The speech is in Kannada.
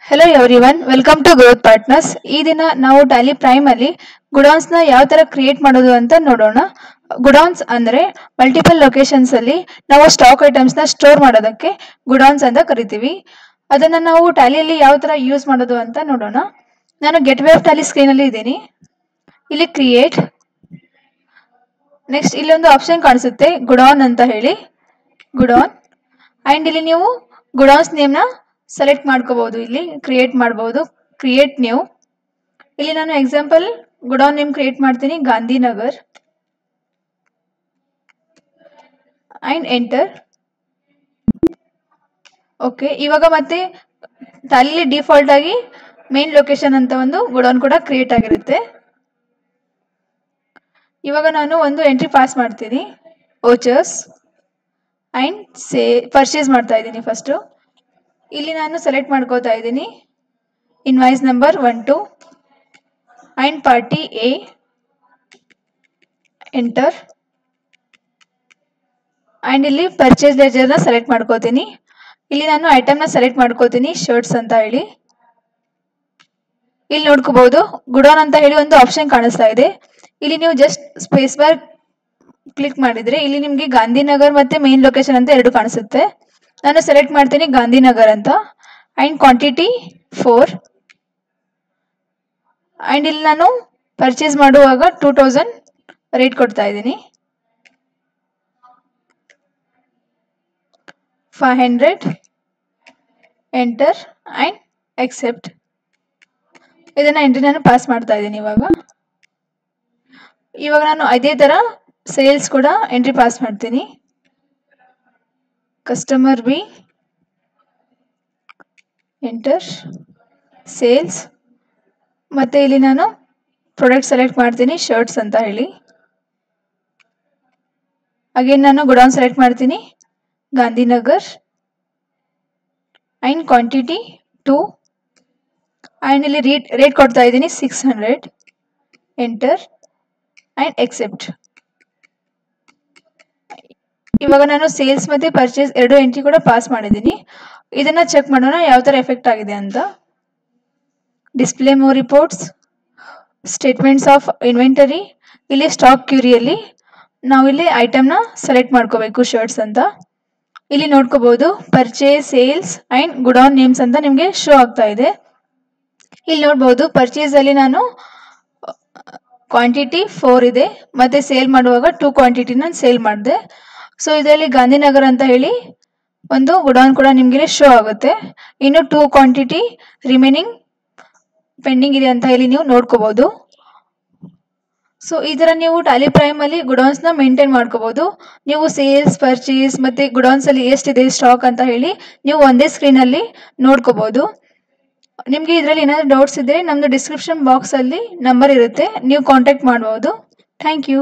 Hello everyone, welcome to Growth Partners. ಈ ದಿನ ನಾವು ಟ್ಯಾಲಿ ಪ್ರೈಮ್ ಅಲ್ಲಿ ಗುಡೌನ್ಸ್ ನ ಯಾವ ತರ ಕ್ರಿಯೇಟ್ ಮಾಡೋದು ಅಂತ ನೋಡೋಣ. ಗುಡೌನ್ಸ್ ಅಂದ್ರೆ ಮಲ್ಟಿಪಲ್ ಲೊಕೇಶನ್ಸ್ ಅಲ್ಲಿ ನಾವು ಸ್ಟಾಕ್ ಐಟಮ್ಸ್ ನ ಸ್ಟೋರ್ ಮಾಡೋದಕ್ಕೆ ಗುಡೌನ್ಸ್ ಅಂತ ಕರಿತೀವಿ. ಅದನ್ನ ನಾವು ಟ್ಯಾಲಿಯಲ್ಲಿ ಯಾವ ತರ ಯೂಸ್ ಮಾಡೋದು ಅಂತ ನೋಡೋಣ. ನಾನು get way of Tally screen ಅಲ್ಲಿ ಇದ್ದೀನಿ. ಇಲ್ಲಿ ಕ್ರಿಯೇಟ್, ನೆಕ್ಸ್ಟ್ ಇಲ್ಲಿ ಒಂದು ಆಪ್ಷನ್ ಕಾಣಿಸುತ್ತೆ ಗುಡೌನ್ ಅಂತ ಹೇಳಿ, ಗುಡೌನ್. ಅಂಡ್ ಇಲ್ಲಿ ನೀವು ಗುಡೌನ್ಸ್ ನೇಮ್ ನ ಸೆಲೆಕ್ಟ್ ಮಾಡ್ಕೋಬಹುದು. ಇಲ್ಲಿ ಕ್ರಿಯೇಟ್ ಮಾಡಬಹುದು, ಕ್ರಿಯೇಟ್ ನ್ಯೂ. ಇಲ್ಲಿ ನಾನು ಎಕ್ಸಾಂಪಲ್ ಗುಡೌನ್ ನೇಮ್ ಕ್ರಿಯೇಟ್ ಮಾಡ್ತೀನಿ, ಗಾಂಧಿನಗರ್. And enter. ಓಕೆ, ಇವಾಗ ಮತ್ತೆ ಟ್ಯಾಲಿಲಿ ಡಿಫಾಲ್ಟ್ ಆಗಿ ಮೇನ್ ಲೊಕೇಶನ್ ಅಂತ ಒಂದು ಗುಡೌನ್ ಕೂಡ ಕ್ರಿಯೇಟ್ ಆಗಿರುತ್ತೆ. ಇವಾಗ ನಾನು ಒಂದು ಎಂಟ್ರಿ ಪಾಸ್ ಮಾಡ್ತೀನಿ, ವೋಚರ್ಸ್. ಅಂಡ್ ಪರ್ಚೇಸ್ ಮಾಡ್ತಾ ಇದ್ದೀನಿ ಫಸ್ಟ್. ಇಲ್ಲಿ ನಾನು ಸೆಲೆಕ್ಟ್ ಮಾಡ್ಕೋತಾ ಇದ್ದೀನಿ invoice number 1 2 and party A. Enter. And ಇಲ್ಲಿ ಪರ್ಚೇಸ್ ಲೆಜರ್ ನ ಸೆಲೆಕ್ಟ್ ಮಾಡ್ಕೋತೀನಿ. ಇಲ್ಲಿ ನಾನು ಐಟಮ್ ನ ಸೆಲೆಕ್ಟ್ ಮಾಡ್ಕೋತೀನಿ, ಶರ್ಟ್ಸ್ ಅಂತ ಹೇಳಿ. ಇಲ್ಲಿ ನೋಡ್ಕೋಬಹುದು ಗುಡೌನ್ ಅಂತ ಹೇಳಿ ಒಂದು ಆಪ್ಷನ್ ಕಾಣಿಸ್ತಾ ಇದೆ. ಇಲ್ಲಿ ನೀವು ಜಸ್ಟ್ ಸ್ಪೇಸ್ ಬಾರ್ ಕ್ಲಿಕ್ ಮಾಡಿದ್ರೆ ಇಲ್ಲಿ ನಿಮ್ಗೆ ಗಾಂಧಿನಗರ್ ಮತ್ತೆ ಮೇನ್ ಲೊಕೇಶನ್ ಅಂತ ಎರಡು ಕಾಣಿಸುತ್ತೆ. ನಾನು ಸೆಲೆಕ್ಟ್ ಮಾಡ್ತೀನಿ ಗಾಂಧಿನಗರ್ ಅಂತ. And quantity 4. ಅಂಡ್ ಇಲ್ಲಿ ನಾನು ಪರ್ಚೇಸ್ ಮಾಡುವಾಗ 2000 ರೇಟ್ ಕೊಡ್ತಾ ಇದ್ದೀನಿ. 500. Enter and accept. ಇದನ್ನ ಎಂಟ್ರಿ ನಾನು ಪಾಸ್ ಮಾಡ್ತಾ ಇದ್ದೀನಿ. ಇವಾಗ ನಾನು ಅದೇ ತರ ಸೇಲ್ಸ್ ಕೂಡ ಎಂಟ್ರಿ ಪಾಸ್ ಮಾಡ್ತೀನಿ, ಕಸ್ಟಮರ್ ಬಿ. Enter, sales. ಮತ್ತೆ ಇಲ್ಲಿ ನಾನು ಪ್ರಾಡಕ್ಟ್ ಸೆಲೆಕ್ಟ್ ಮಾಡ್ತೀನಿ, ಶರ್ಟ್ಸ್ ಅಂತ ಹೇಳಿ. ಅಗೇನ್ ನಾನು ಗುಡೌನ್ ಸೆಲೆಕ್ಟ್ ಮಾಡ್ತೀನಿ, ಗಾಂಧಿನಗರ್. And quantity 2. ಅಂಡ್ ಇಲ್ಲಿ ರೇಟ್ ಕೊಡ್ತಾ ಇದ್ದೀನಿ 600. Enter and accept. ಇವಾಗ ನಾನು ಸೇಲ್ಸ್ ಮತ್ತೆ ಪರ್ಚೇಸ್ ಎರಡು ಎಂಟ್ರಿ ಕೂಡ ಪಾಸ್ ಮಾಡಿದ್ದೀನಿ. ಇದನ್ನ ಚೆಕ್ ಮಾಡೋಣ ಯಾವ ತರ ಎಫೆಕ್ಟ್ ಆಗಿದೆ ಅಂತ. Display more reports, statements of inventory. ಇಲ್ಲಿ ಸ್ಟಾಕ್ ಕ್ಯೂರಿಯಲ್ಲಿ ನಾವು ಇಲ್ಲಿ ಐಟಮ್ ನ ಸೆಲೆಕ್ಟ್ ಮಾಡ್ಕೋಬೇಕು, ಶರ್ಟ್ಸ್ ಅಂತ. ಇಲ್ಲಿ ನೋಡ್ಕೋಬಹುದು purchase, sales and godown names ಅಂತ ನಿಮ್ಗೆ ಶೋ ಆಗ್ತಾ ಇದೆ. ಇಲ್ಲಿ ನೋಡ್ಬಹುದು ಪರ್ಚೇಸ್ ಅಲ್ಲಿ ನಾನು ಕ್ವಾಂಟಿಟಿ 4 ಇದೆ, ಮತ್ತೆ ಸೇಲ್ ಮಾಡುವಾಗ 2 ಕ್ವಾಂಟಿಟಿ ನಾನು ಸೇಲ್ ಮಾಡಿದೆ. ಸೊ ಇದರಲ್ಲಿ ಗಾಂಧಿನಗರ್ ಅಂತ ಹೇಳಿ ಒಂದು ಗುಡೌನ್ ಕೂಡ ನಿಮ್ಗೆ ಶೋ ಆಗುತ್ತೆ. ಇನ್ನು 2 ಕ್ವಾಂಟಿಟಿ ರಿಮೈನಿಂಗ್ ಪೆಂಡಿಂಗ್ ಇದೆ ಅಂತ ಹೇಳಿ ನೀವು ನೋಡ್ಕೋಬಹುದು. ಸೊ ಈ ತರ ನೀವು ಟ್ಯಾಲಿ ಪ್ರೈಮ್ ಅಲ್ಲಿ ಗುಡೌನ್ಸ್ ನ ಮೇಂಟೈನ್ ಮಾಡ್ಕೋಬಹುದು. ನೀವು ಸೇಲ್ಸ್, ಪರ್ಚೇಸ್ ಮತ್ತೆ ಗುಡೌನ್ಸ್ ಅಲ್ಲಿ ಎಷ್ಟಿದೆ ಸ್ಟಾಕ್ ಅಂತ ಹೇಳಿ ನೀವು ಒಂದೇ ಸ್ಕ್ರೀನ್ ಅಲ್ಲಿ ನೋಡ್ಕೋಬಹುದು. ನಿಮ್ಗೆ ಇದರಲ್ಲಿ ಏನಾದ್ರು ಡೌಟ್ಸ್ ಇದ್ರೆ ನಮ್ದು ಡಿಸ್ಕ್ರಿಪ್ಷನ್ ಬಾಕ್ಸ್ ಅಲ್ಲಿ ನಂಬರ್ ಇರುತ್ತೆ, ನೀವು ಕಾಂಟ್ಯಾಕ್ಟ್ ಮಾಡಬಹುದು. Thank you.